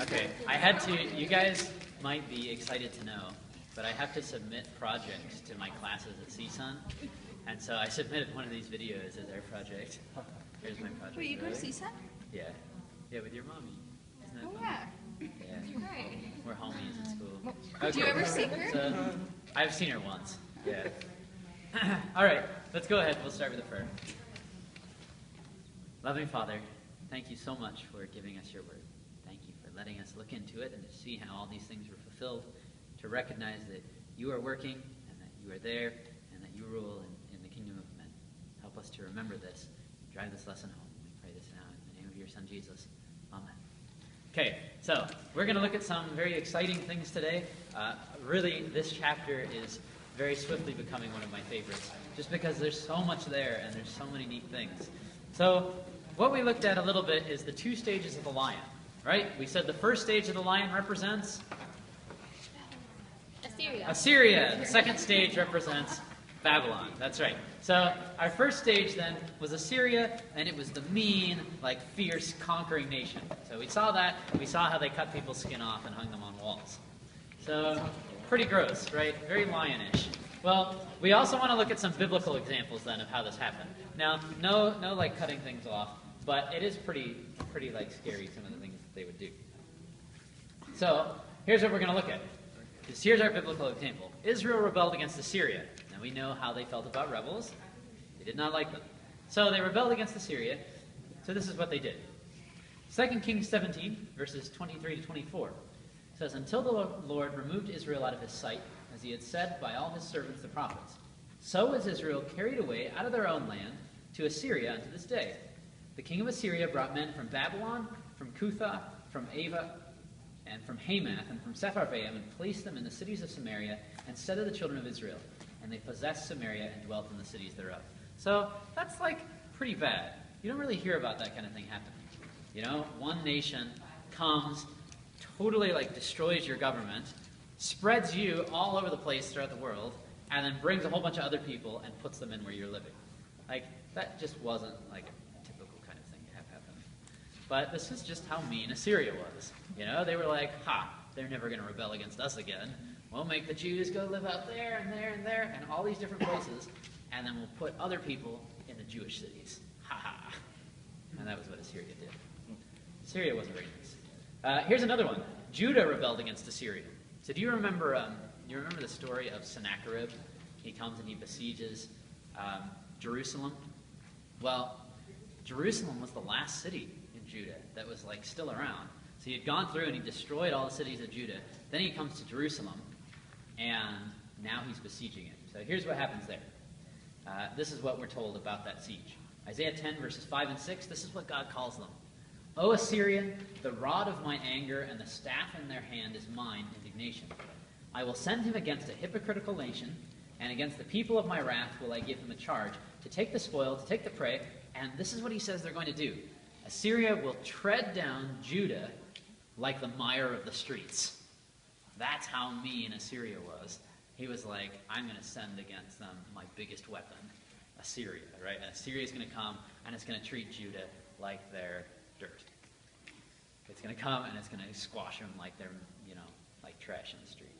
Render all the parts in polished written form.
Okay, I had to, you guys might be excited to know, but I have to submit projects to my classes at CSUN, and so I submitted one of these videos as our project. Here's my project. Wait, you go to CSUN? Yeah. Yeah, with your mommy. Isn't that Oh, fun? yeah. Yeah. Right. We're homies at school. Do you ever see her? So, I've seen her once. Yeah. All right, let's go ahead. We'll start with the prayer. Loving Father, thank you so much for giving us your word. Thank you for letting us look into it and to see how all these things were fulfilled, to recognize that you are working and that you are there and that you rule in the kingdom of men. Help us to remember this. Drive this lesson home. We pray this now in the name of your Son, Jesus. Amen. Okay, so we're going to look at some very exciting things today. Really, this chapter is very swiftly becoming one of my favorites, just because there's so much there and there's so many neat things. So what we looked at a little bit is the two stages of the lion, right? We said the first stage of the lion represents Assyria. The second stage represents Babylon. That's right. So our first stage then was Assyria, and it was the mean, fierce, conquering nation. So we saw that. We saw how they cut people's skin off and hung them on walls. So pretty gross, right? Very lionish. Well, we also want to look at some biblical examples then of how this happened. Now, no cutting things off, but it is pretty scary, some of the things that they would do. So here's what we're going to look at. Here's our biblical example. Israel rebelled against Assyria. Now we know how they felt about rebels. They did not like them. So they rebelled against Assyria. So this is what they did. 2 Kings 17, verses 23 to 24, says, "Until the Lord removed Israel out of his sight, as he had said by all his servants the prophets, so was Israel carried away out of their own land to Assyria unto this day. The king of Assyria brought men from Babylon, from Cutha, from Ava, and from Hamath, and from Sepharvaim, and placed them in the cities of Samaria, instead of the children of Israel. And they possessed Samaria and dwelt in the cities thereof." So that's pretty bad. You don't really hear about that kind of thing happening. You know, one nation comes, totally destroys your government, spreads you all over the place throughout the world, and then brings a whole bunch of other people and puts them in where you're living. That just wasn't a typical kind of thing to have happen. But this is just how mean Assyria was. You know, they were they're never going to rebel against us again. We'll make the Jews go live out there and there and there and all these different places, and then we'll put other people in the Jewish cities. Ha ha. And that was what Assyria did. Assyria wasn't very nice. Here's another one. Judah rebelled against Assyria. So do you remember the story of Sennacherib? He comes and he besieges Jerusalem. Well, Jerusalem was the last city in Judah that was still around. So he had gone through and he destroyed all the cities of Judah. Then he comes to Jerusalem, and now he's besieging it. So here's what happens there. This is what we're told about that siege. Isaiah 10, verses 5 and 6, this is what God calls them. "O Assyrian, the rod of my anger and the staff in their hand is mine indignation. I will send him against a hypocritical nation, and against the people of my wrath will I give him a charge, to take the spoil, to take the prey." And this is what he says they're going to do. "Assyria will tread down Judah like the mire of the streets." That's how mean Assyria was. He was I'm going to send against them my biggest weapon, Assyria, right? And Assyria's going to come, and it's going to treat Judah like they're dirt. It's going to come, and it's going to squash them like they're, like trash in the street.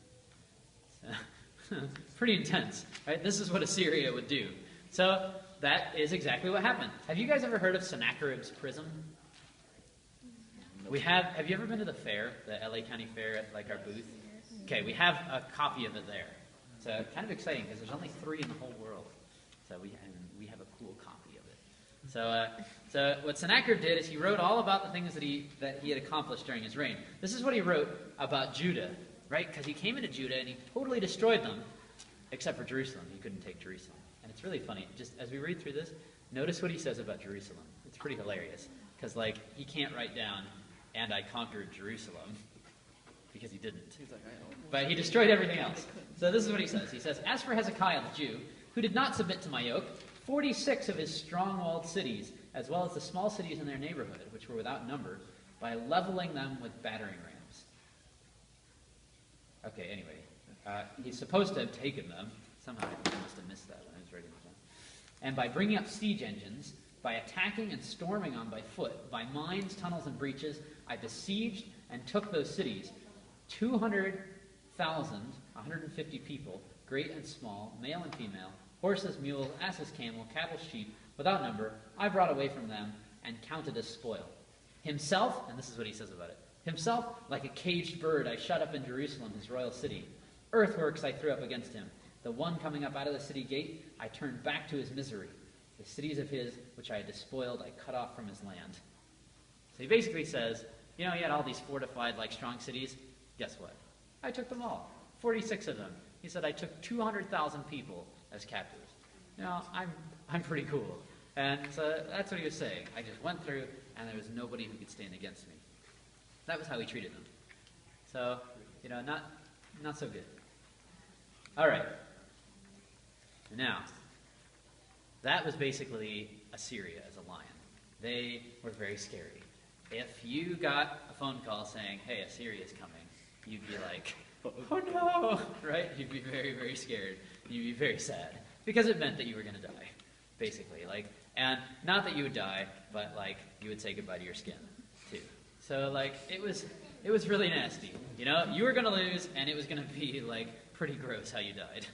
So, pretty intense, right? This is what Assyria would do. So that is exactly what happened. Have you guys ever heard of Sennacherib's prison? Have you ever been to the fair, the LA County Fair at our booth? Okay, we have a copy of it there. It's kind of exciting because there's only 3 in the whole world. So we have a cool copy of it. So what Sennacherib did is he wrote all about the things that he had accomplished during his reign. This is what he wrote about Judah, right? Because he came into Judah and he totally destroyed them, except for Jerusalem. He couldn't take Jerusalem. And it's really funny. Just as we read through this, notice what he says about Jerusalem. It's pretty hilarious. Because he can't write down, "And I conquered Jerusalem," because he didn't. But he destroyed everything else. So this is what he says. He says, "As for Hezekiah the Jew, who did not submit to my yoke, 46 of his strong-walled cities, as well as the small cities in their neighborhood, which were without number, by leveling them with battering rams." Okay, anyway. He's supposed to have taken them. Somehow I must have missed that when I was writing it down. "And by bringing up siege engines, by attacking and storming on by foot, by mines, tunnels, and breaches, I besieged and took those cities. 200,000, 150 people, great and small, male and female, horses, mules, asses, camel, cattle, sheep, without number, I brought away from them and counted as spoil. Himself, and this is what he says about it, himself, like a caged bird, I shut up in Jerusalem, his royal city. Earthworks I threw up against him. The one coming up out of the city gate, I turned back to his misery. The cities of his, which I had despoiled, I cut off from his land. So he basically says, he had all these fortified, strong cities. Guess what? I took them all. 46 of them. He said, I took 200,000 people as captives. I'm pretty cool. And so that's what he was saying. I just went through, and there was nobody who could stand against me. That was how he treated them. So, not so good. All right. Now, that was basically Assyria as a lion. They were very scary. If you got a phone call saying, hey, Assyria's coming, you'd be like, oh no, right? You'd be very, very scared. You'd be very sad. Because it meant that you were going to die, basically. And not that you would die, but you would say goodbye to your skin, too. So it was really nasty. You were going to lose, and it was going to be pretty gross how you died.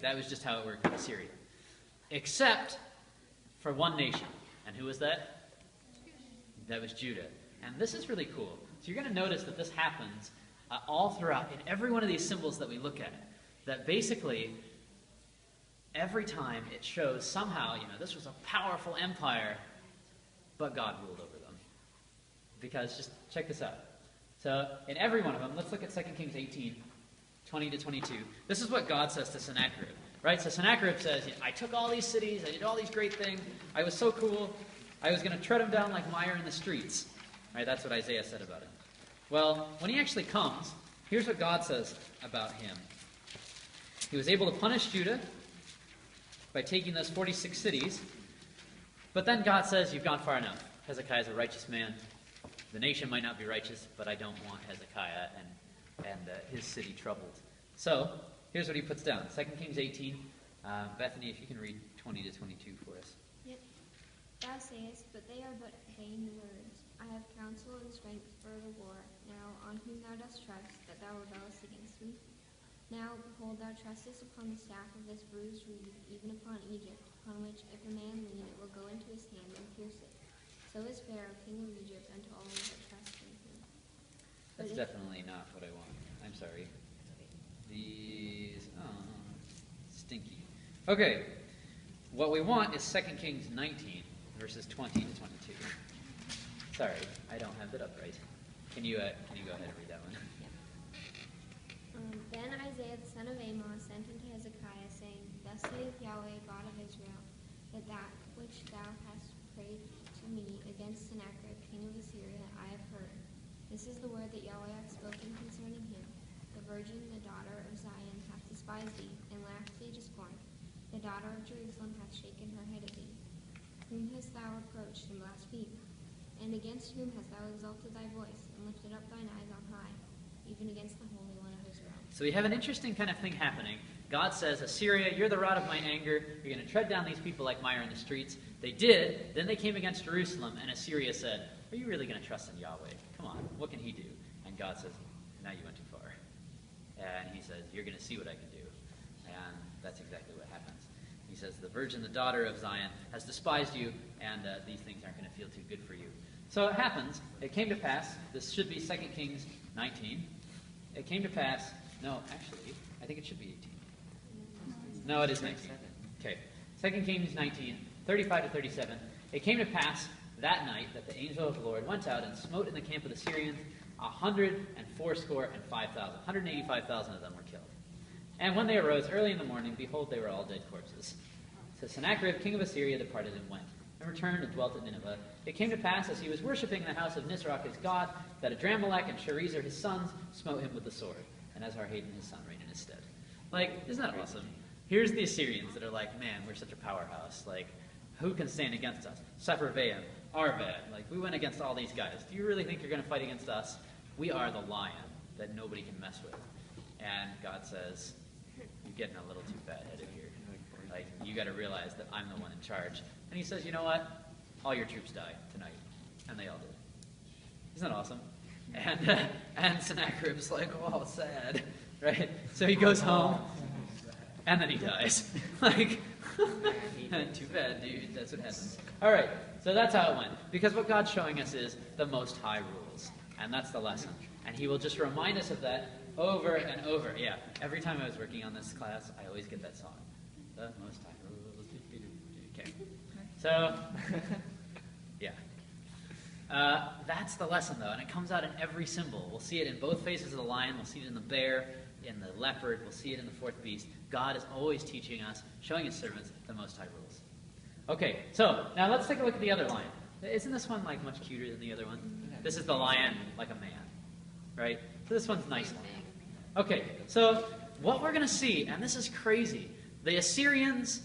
That was just how it worked in Assyria. Except for one nation. And who was that? That was Judah. And this is really cool. So you're going to notice that this happens all throughout, in every one of these symbols that we look at. That basically, every time it shows somehow, this was a powerful empire, but God ruled over them. Because, just check this out. So, in every one of them, let's look at 2 Kings 18, 20 to 22. This is what God says to Sennacherib. Right? So Sennacherib says, I took all these cities, I did all these great things, I was so cool, I was going to tread them down like mire in the streets. Right? That's what Isaiah said about him. Well, when he actually comes, here's what God says about him. He was able to punish Judah by taking those 46 cities, but then God says, you've gone far enough. Hezekiah is a righteous man. The nation might not be righteous, but I don't want Hezekiah and his city troubled. So, here's what he puts down. 2 Kings 18. Bethany, if you can read 20 to 22 for us. Yep. Thou sayest, but they are but vain words. I have counsel and strength for the war. Now, on whom thou dost trust, that thou rebellest against me? Now, behold, thou trustest upon the staff of this bruised reed, even upon Egypt, upon which, if a man lean, it will go into his hand and pierce it. So is Pharaoh, king of Egypt, unto all that trust in him. That's definitely not what I want. I'm sorry. These, stinky. Okay, what we want is 2 Kings 19, verses 20 to 22. Sorry, I don't have it up right. Can you go ahead and read that one? Then Isaiah the son of Amoz sent unto Hezekiah, saying, Thus saith Yahweh, God of Israel, that which thou hast prayed to me against Sennacherib, king of Assyria, I have heard. This is the word that Yahweh hath spoken concerning him. The virgin, the daughter of Zion, hath despised thee, and laughed thee to scorn. The daughter of Jerusalem hath shaken her head at thee. Whom hast thou reproached and blasphemed? And against whom hast thou exalted thy voice, and lifted up thine eyes on high, even against the Holy One of Israel? So we have an interesting kind of thing happening. God says, Assyria, you're the rod of my anger. You're going to tread down these people like mire in the streets. They did. Then they came against Jerusalem, and Assyria said, are you really going to trust in Yahweh? Come on, what can he do? And God says, now you went too far. And he says, you're going to see what I can do. And that's exactly what happens. He says, the virgin, the daughter of Zion, has despised you, and these things aren't going to feel too good for you. So it happens. It came to pass. This should be 2 Kings 19. It came to pass. No, actually, I think it should be 18. No, it is 19. Okay. 2 Kings 19, 35 to 37. It came to pass that night that the angel of the Lord went out and smote in the camp of the Syrians 185,000. 185,000 of them were killed. And when they arose early in the morning, behold, they were all dead corpses. So Sennacherib, king of Assyria, departed and went, and returned and dwelt at Nineveh. It came to pass, as he was worshipping in the house of Nisroch his god, that Adrammelech and Sharezer his sons smote him with the sword, and Esarhaddon his son reigned in his stead. Isn't that awesome? Here's the Assyrians that are like, man, we're such a powerhouse. Who can stand against us? Sepharvaim, Arvad. We went against all these guys. Do you really think you're going to fight against us? We are the lion that nobody can mess with. And God says, you're getting a little too fat-headed here. You got to realize that I'm the one in charge. And he says, you know what? All your troops die tonight. And they all did. Isn't that awesome? And Sennacherib's like, oh, sad, right? So he goes home, and then he dies. Like, too bad, dude. That's what happens. All right, so that's how it went. Because what God's showing us is the Most High rules, and that's the lesson. And he will just remind us of that over and over. Yeah, every time I was working on this class, I always get that song. The Most High rules. Okay. So, yeah. That's the lesson, though, and it comes out in every symbol. We'll see it in both faces of the lion. We'll see it in the bear, in the leopard. We'll see it in the fourth beast. God is always teaching us, showing his servants the Most High rules. Okay, so now let's take a look at the other lion. Isn't this one like much cuter than the other one? This is the lion like a man, right? So this one's nice. Okay, so what we're going to see, and this is crazy, the Assyrians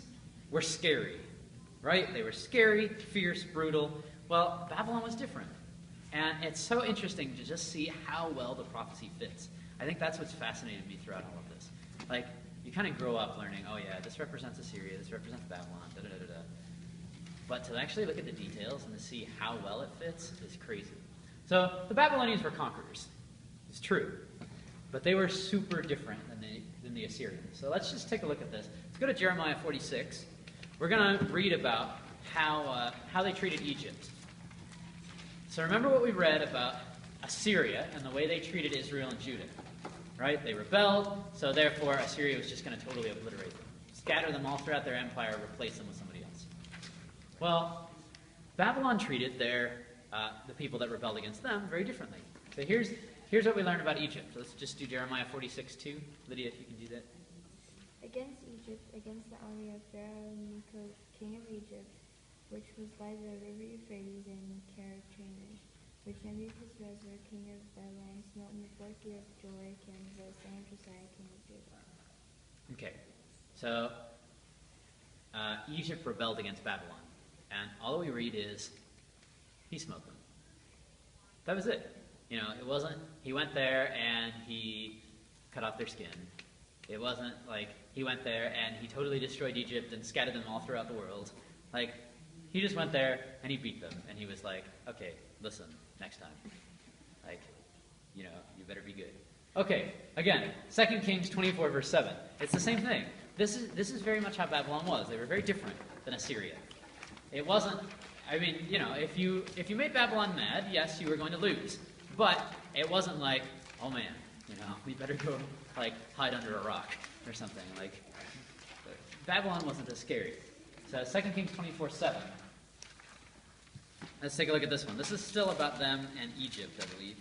were scary, right? They were scary, fierce, brutal. Well, Babylon was different. And it's so interesting to just see how well the prophecy fits. I think that's what's fascinated me throughout all of this. Like, you kind of grow up learning, oh yeah, this represents Assyria, this represents Babylon, da-da-da-da-da. But to actually look at the details and to see how well it fits is crazy. So, the Babylonians were conquerors. It's true. But they were super different than the Assyrians. So let's just take a look at this. Let's go to Jeremiah 46. We're going to read about how they treated Egypt. So remember what we read about Assyria and the way they treated Israel and Judah, right? They rebelled, so therefore Assyria was just going to totally obliterate them, scatter them all throughout their empire, replace them with somebody else. Well, Babylon treated the people that rebelled against them very differently. So here's what we learned about Egypt. Let's just do Jeremiah 46:2. Lydia, if you can do that. Against Egypt, against the army of Pharaoh Necho, king of Egypt, which was by the river Euphrates and Karachanish, which Nebuchadnezzar, king of Babylon, smote in the fourth year of Jehoiakim, the son of Josiah, king of Judah. Okay, so Egypt rebelled against Babylon, and all we read is he smote them. That was it. You know, it wasn't he went there and he cut off their skin. It wasn't like he went there and he totally destroyed Egypt and scattered them all throughout the world. Like, he just went there and he beat them, and he was like, okay, listen, next time. Like, you know, you better be good. Okay, again, 2 Kings 24, verse 7. It's the same thing. This is very much how Babylon was. They were very different than Assyria. It wasn't, I mean, you know, if you made Babylon mad, yes, you were going to lose. But it wasn't like, oh man, you know, we better go, like, hide under a rock or something. Like, Babylon wasn't as scary. So 2 Kings 24:7. Let's take a look at this one. This is still about them and Egypt, I believe.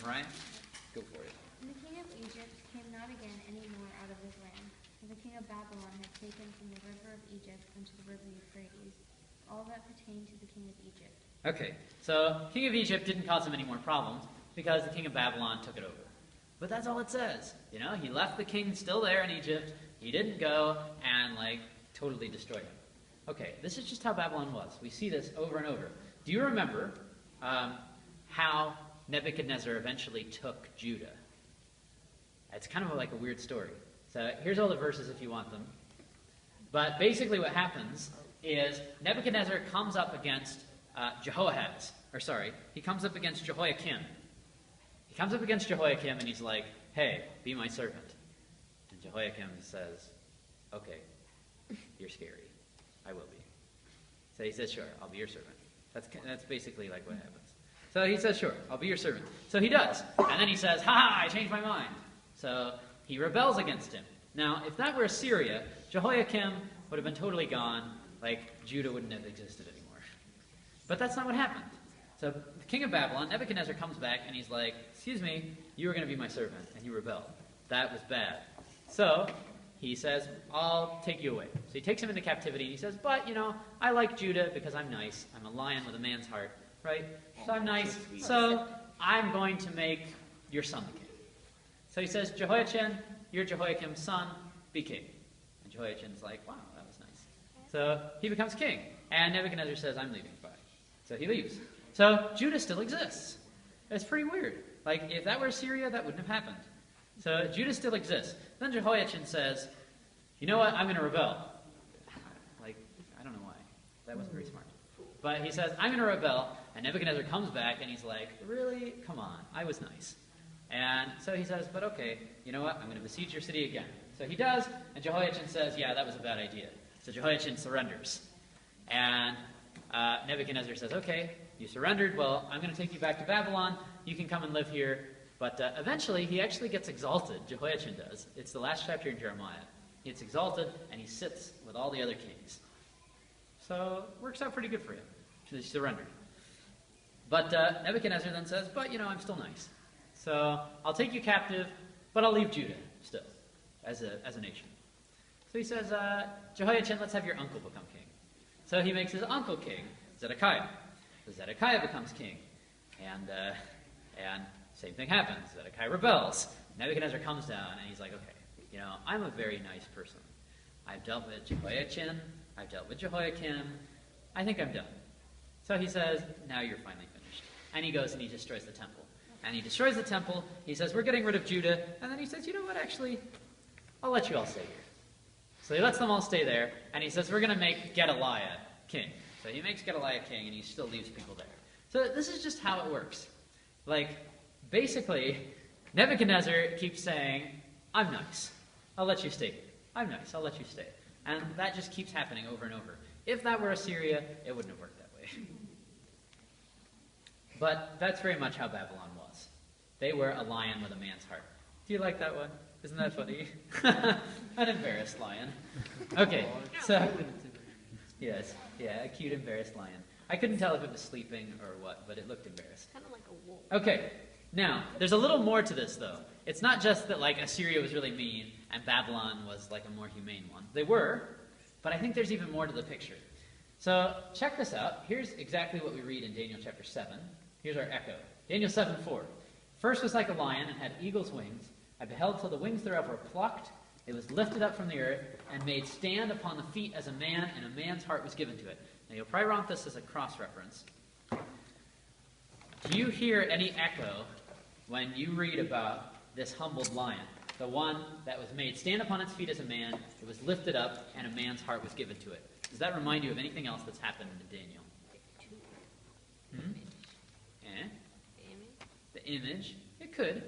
Ryan, go for it. And the king of Egypt came not again any more out of his land, for the king of Babylon had taken from the river of Egypt unto the river Euphrates all that pertained to the king of Egypt. Okay, so king of Egypt didn't cause him any more problems because the king of Babylon took it over. But that's all it says. You know, he left the king still there in Egypt. He didn't go and, like, totally destroy him. Okay, this is just how Babylon was. We see this over and over. Do you remember how Nebuchadnezzar eventually took Judah? It's kind of like a weird story. So here's all the verses if you want them. But basically what happens is Nebuchadnezzar comes up against he comes up against Jehoiakim. He comes up against Jehoiakim and he's like, hey, be my servant. And Jehoiakim says, okay, you're scary. I will be. So he says, sure, I'll be your servant. That's basically like what happens. So he says, sure, I'll be your servant. So he does. And then he says, ha, I changed my mind. So he rebels against him. Now, if that were Assyria, Jehoiakim would have been totally gone. Like, Judah wouldn't have existed anymore. But that's not what happened. So the king of Babylon, Nebuchadnezzar, comes back and he's like, excuse me, you were going to be my servant, and you rebelled. That was bad. So he says, I'll take you away. So he takes him into captivity, and he says, but, you know, I like Judah because I'm nice. I'm a lion with a man's heart, right? So I'm nice. So I'm going to make your son the king. So he says, Jehoiachin, you're Jehoiakim's son, be king. And Jehoiachin's like, wow, that was nice. So he becomes king. And Nebuchadnezzar says, I'm leaving. Bye. So he leaves. So Judah still exists. It's pretty weird. Like, if that were Assyria, that wouldn't have happened. So Judah still exists. Then Jehoiachin says, you know what, I'm going to rebel. Like, I don't know why. That wasn't very smart. But he says, I'm going to rebel. And Nebuchadnezzar comes back and he's like, really? Come on, I was nice. And so he says, but okay, you know what? I'm going to besiege your city again. So he does, and Jehoiachin says, yeah, that was a bad idea. So Jehoiachin surrenders. And Nebuchadnezzar says, okay, you surrendered. Well, I'm going to take you back to Babylon. You can come and live here. But eventually, he actually gets exalted. Jehoiachin does. It's the last chapter in Jeremiah. He gets exalted, and he sits with all the other kings. So it works out pretty good for him. He surrendered. But Nebuchadnezzar then says, but, I'm still nice. So I'll take you captive, but I'll leave Judah still as a nation. So he says, Jehoiachin, let's have your uncle become king. So he makes his uncle king, Zedekiah. So Zedekiah becomes king. And same thing happens. Zedekiah rebels. Nebuchadnezzar comes down, and he's like, okay, I'm a very nice person. I've dealt with Jehoiachin. I've dealt with Jehoiakim. I think I'm done. So he says, now you're finally finished. And he goes and he destroys the temple. And he destroys the temple. He says, we're getting rid of Judah. And then he says, you know what, actually, I'll let you all stay here. So he lets them all stay there. And he says, we're going to make Gedaliah king. So he makes Gedaliah king, and he still leaves people there. So this is just how it works. Basically, Nebuchadnezzar keeps saying, I'm nice. I'll let you stay here. I'm nice. I'll let you stay. And that just keeps happening over and over. If that were Assyria, it wouldn't have worked that way. But that's very much how Babylon was. They were a lion with a man's heart. Do you like that one? Isn't that funny? An embarrassed lion. Okay, so... Yes, yeah, a cute embarrassed lion. I couldn't tell if it was sleeping or what, but it looked embarrassed. Kind of like a wolf. Okay, now, there's a little more to this, though. It's not just that, Assyria was really mean and Babylon was, a more humane one. They were, but I think there's even more to the picture. So, check this out. Here's exactly what we read in Daniel chapter 7. Here's our echo. Daniel 7:4. First was like a lion and had eagle's wings. I beheld till the wings thereof were plucked. It was lifted up from the earth and made stand upon the feet as a man, and a man's heart was given to it. Now, you'll probably want this as a cross-reference. Do you hear any echo when you read about this humbled lion? The one that was made stand upon its feet as a man, it was lifted up, and a man's heart was given to it. Does that remind you of anything else that's happened in Daniel? The image? It could.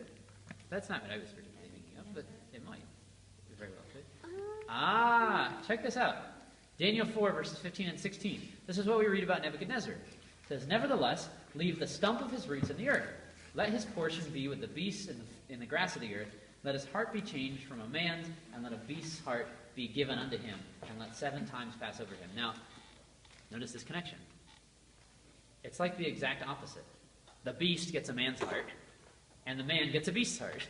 That's not what I was thinking of, but it might. It very well could. Check this out. Daniel 4, verses 15 and 16. This is what we read about Nebuchadnezzar. It says, nevertheless, leave the stump of his roots in the earth. Let his portion be with the beasts in the grass of the earth. Let his heart be changed from a man's, and let a beast's heart be given unto him, and let 7 times pass over him. Now, notice this connection. It's like the exact opposite. The beast gets a man's heart, and the man gets a beast's heart.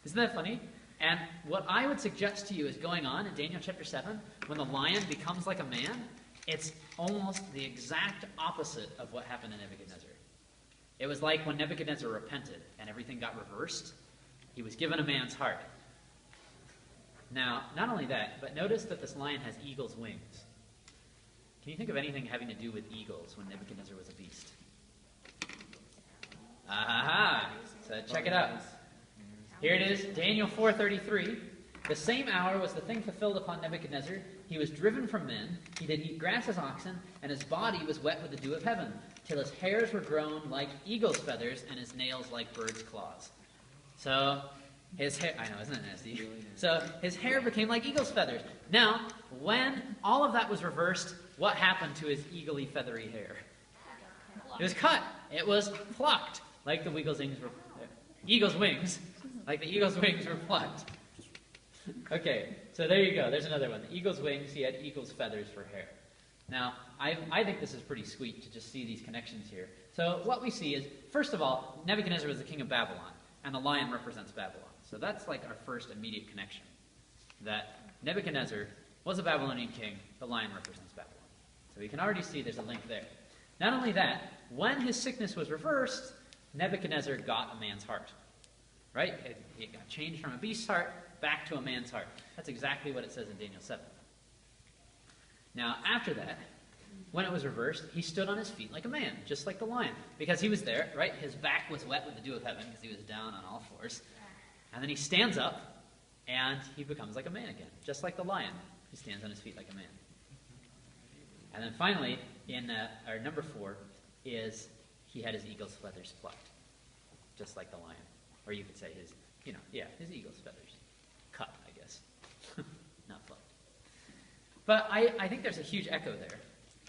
Isn't that funny? And what I would suggest to you is going on in Daniel chapter 7, when the lion becomes like a man, it's almost the exact opposite of what happened to Nebuchadnezzar. It was like when Nebuchadnezzar repented and everything got reversed, he was given a man's heart. Now, not only that, but notice that this lion has eagle's wings. Can you think of anything having to do with eagles when Nebuchadnezzar was a beast? So check it out. Here it is, Daniel 4:33. The same hour was the thing fulfilled upon Nebuchadnezzar. He was driven from men. He did eat grass as oxen, and his body was wet with the dew of heaven, till his hairs were grown like eagle's feathers, and his nails like bird's claws. So his hair, I know, isn't it nasty? So his hair became like eagle's feathers. Now, when all of that was reversed, what happened to his eagly feathery hair? It was cut. It was plucked, like the eagle's wings were plucked. Okay, so there you go. There's another one. The eagle's wings, he had eagle's feathers for hair. Now, I think this is pretty sweet to just see these connections here. So what we see is, first of all, Nebuchadnezzar was the king of Babylon, and the lion represents Babylon. So that's like our first immediate connection, that Nebuchadnezzar was a Babylonian king, the lion represents Babylon. So you can already see there's a link there. Not only that, when his sickness was reversed, Nebuchadnezzar got a man's heart. Right? It got changed from a beast's heart back to a man's heart. That's exactly what it says in Daniel 7. Now, after that, when it was reversed, he stood on his feet like a man, just like the lion. Because he was there, right? His back was wet with the dew of heaven because he was down on all fours. And then he stands up, and he becomes like a man again, just like the lion. He stands on his feet like a man. And then finally, or number 4 is he had his eagle's feathers plucked, just like the lion. Or you could say his eagle's feathers cut, I guess. Not plucked. But I think there's a huge echo there.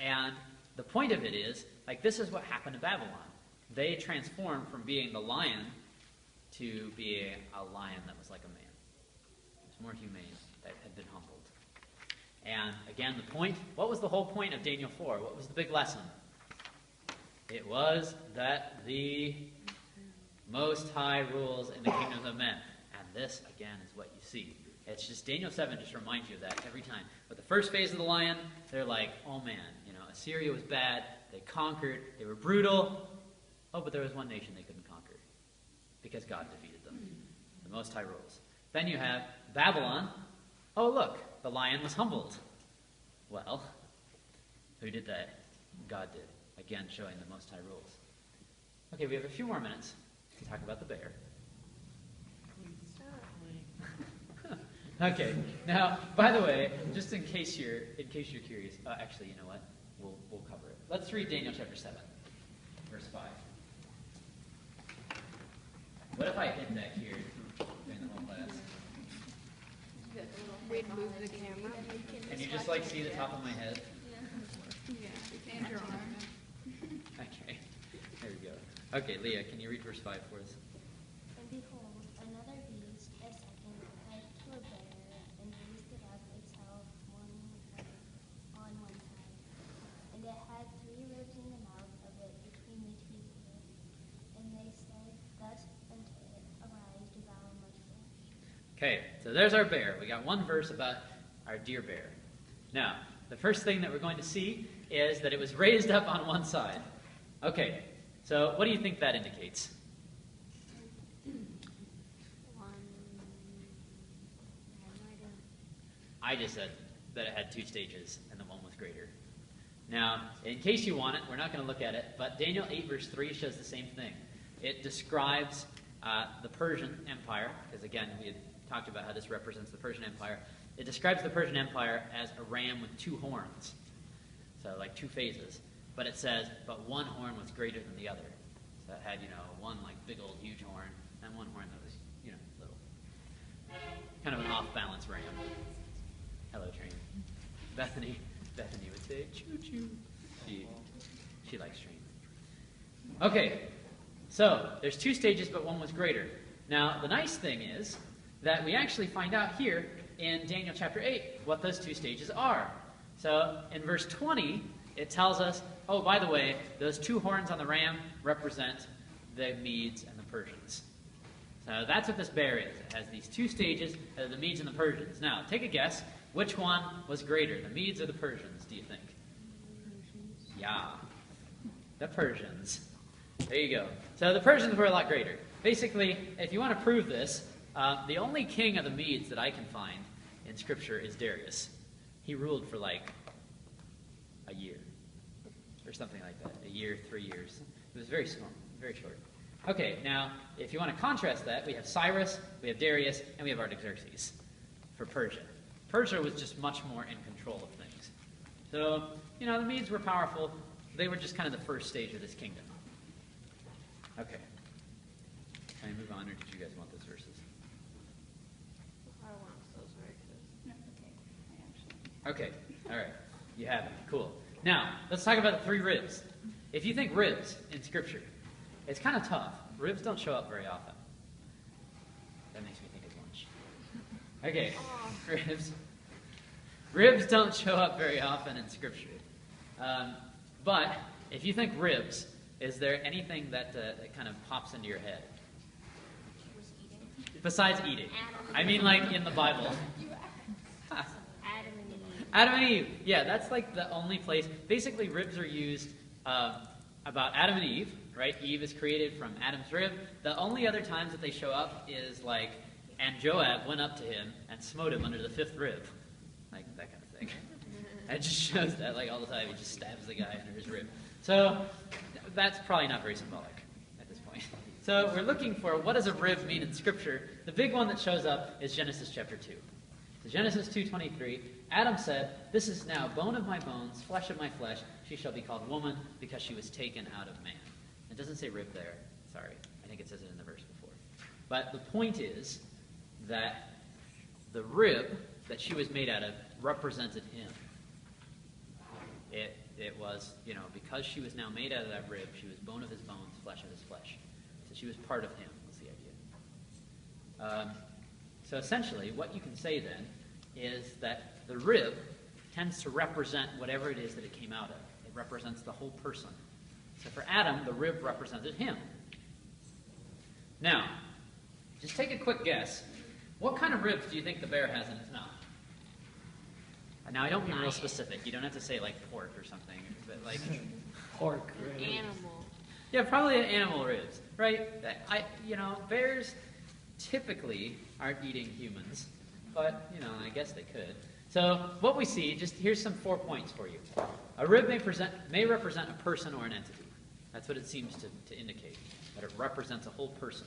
And the point of it is, like, this is what happened to Babylon. They transformed from being the lion to being a lion that was like a man. It was more humane, that had been humbled. And again, what was the whole point of Daniel 4? What was the big lesson? It was that the Most High rules in the kingdoms of men. And this, again, is what you see. It's just Daniel 7 just reminds you of that every time. But the first phase of the lion, they're like, oh man, Assyria was bad. They conquered. They were brutal. Oh, but there was one nation they couldn't conquer because God defeated them. The Most High rules. Then you have Babylon. Oh, look, the lion was humbled. Well, who did that? God did. Again, showing the Most High rules. Okay, we have a few more minutes to talk about the bear. Okay. Now, by the way, just in case you're curious, actually, you know what? We'll cover it. Let's read Daniel chapter 7, verse 5. What if I hid back here during the whole class? Move the camera. Can you just see the top of my head? Yeah. And your arm. Okay. There we go. Okay, Leah, can you read verse 5 for us? And behold, another beast, a second, like to a bear, and raised it up itself on one side. And it had 3 ribs in the mouth of it between the teeth of it. And they said, thus unto it, arise, devour much flesh. Okay, so there's our bear. We got one verse about our dear bear. Now, the first thing that we're going to see is that it was raised up on one side. Okay, so what do you think that indicates? I just said that it had 2 stages and the one was greater. Now, in case you want it, we're not going to look at it, but Daniel 8 verse 3 shows the same thing. It describes the Persian Empire, because again, we had talked about how this represents the Persian Empire. It describes the Persian Empire as a ram with 2 horns, so like 2 phases. But it says, but one horn was greater than the other. So it had, one big old huge horn, and one horn that was, little. Kind of an off-balance ram. Hello, train. Bethany would say, choo-choo. She likes train. Okay, so there's 2 stages, but one was greater. Now, the nice thing is that we actually find out here in Daniel chapter 8 what those 2 stages are. So in verse 20, it tells us, oh, by the way, those 2 horns on the ram represent the Medes and the Persians. So that's what this bear is. It has these 2 stages, the Medes and the Persians. Now, take a guess. Which one was greater, the Medes or the Persians, do you think? Yeah, the Persians. There you go. So the Persians were a lot greater. Basically, if you want to prove this, the only king of the Medes that I can find in Scripture is Darius. He ruled for a year or something like that. A year, 3 years. It was very small, very short. Okay, now, if you want to contrast that, we have Cyrus, we have Darius, and we have Artaxerxes for Persia. Persia was just much more in control of things. So, the Medes were powerful. They were just kind of the first stage of this kingdom. Okay. Can I move on, or did you guys want those verses? I want those verses. No, okay. Okay, all right. You have it. Cool. Now, let's talk about the 3 ribs. If you think ribs in Scripture, it's kind of tough. Ribs don't show up very often. That makes me think of lunch. Okay, ribs. Ribs don't show up very often in Scripture. But if you think ribs, is there anything that kind of pops into your head? Besides eating. I mean, in the Bible. Adam and Eve. Yeah, that's the only place. Basically, ribs are used about Adam and Eve, right? Eve is created from Adam's rib. The only other times that they show up is and Joab went up to him and smote him under the 5th rib. That kind of thing. It just shows that all the time. He just stabs the guy under his rib. So that's probably not very symbolic at this point. So we're looking for what does a rib mean in Scripture. The big one that shows up is Genesis chapter 2. So Genesis 2:23, Adam said, "This is now bone of my bones, flesh of my flesh. She shall be called woman because she was taken out of man." It doesn't say rib there. Sorry. I think it says it in the verse before. But the point is that the rib that she was made out of represented him. It was, because she was now made out of that rib, she was bone of his bones, flesh of his flesh. So she was part of him, was the idea. So essentially, what you can say then is that the rib tends to represent whatever it is that it came out of. It represents the whole person. So for Adam, the rib represented him. Now, just take a quick guess. What kind of ribs do you think the bear has in its mouth? Now, I don't mean real specific. You don't have to say, like, pork or something. But, like, Pork ribs. Animal. yeah, probably animal ribs, right? Bears typically aren't eating humans. But, I guess they could. So what we see, here's some 4 points for you. A rib may represent a person or an entity. That's what it seems to indicate, that it represents a whole person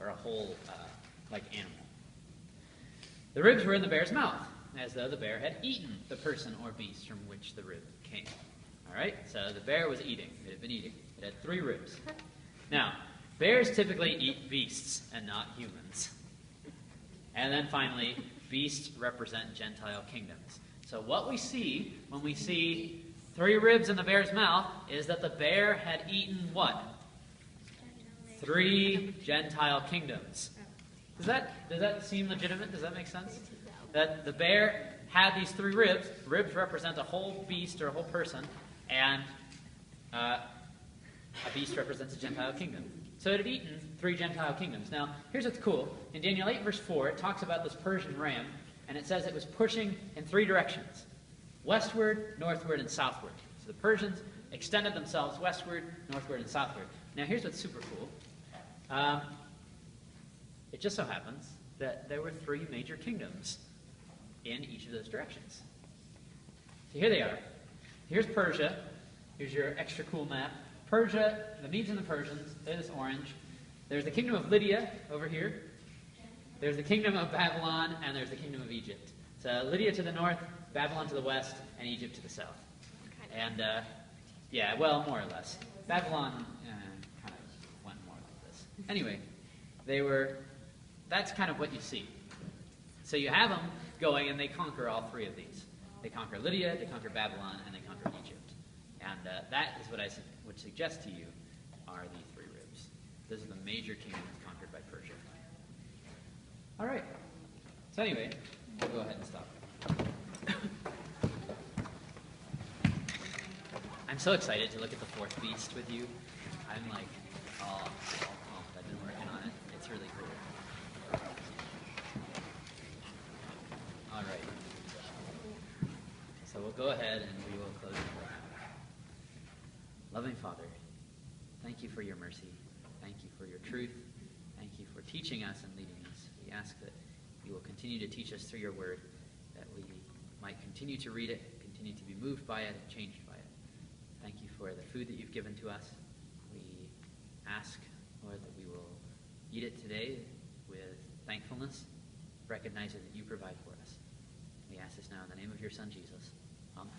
or a whole, animal. The ribs were in the bear's mouth, as though the bear had eaten the person or beast from which the rib came. All right? So the bear was eating. It had been eating. It had 3 ribs. Now, bears typically eat beasts and not humans. And then finally, beasts represent Gentile kingdoms. So what we see when we see 3 ribs in the bear's mouth is that the bear had eaten what? 3 Gentile kingdoms. Does that seem legitimate? Does that make sense? That the bear had these 3 ribs. Ribs represent a whole beast or a whole person, and a beast represents a Gentile kingdom. So it had eaten 3 Gentile kingdoms. Now, here's what's cool. In Daniel 8, verse 4, it talks about this Persian ram, and it says it was pushing in 3 directions: westward, northward, and southward. So the Persians extended themselves westward, northward, and southward. Now, here's what's super cool. It just so happens that there were 3 major kingdoms in each of those directions. So here they are. Here's Persia. Here's your extra cool map. Persia, the Medes and the Persians, they're this orange. There's the kingdom of Lydia over here. There's the kingdom of Babylon, and there's the kingdom of Egypt. So Lydia to the north, Babylon to the west, and Egypt to the south. And, more or less. Babylon kind of went more like this. Anyway, that's kind of what you see. So you have them going, and they conquer all 3 of these. They conquer Lydia, they conquer Babylon, and they conquer Egypt. And that is what I would suggest to you are the 3 ribs. Those are the major kingdoms conquered by Persia. All right. So anyway, we'll go ahead and stop. I'm so excited to look at the 4th beast with you. I'm like, all pumped. I've been working on it. It's really cool. All right. So we'll go ahead and we will close in prayer. Loving Father, thank you for your mercy. Thank you for your truth. Thank you for teaching us and leading us. We ask that you will continue to teach us through your word, that we might continue to read it, continue to be moved by it, and changed by it. Thank you for the food that you've given to us. We ask, Lord, that we will eat it today with thankfulness, recognizing that you provide for us. We ask this now in the name of your Son, Jesus. Amen.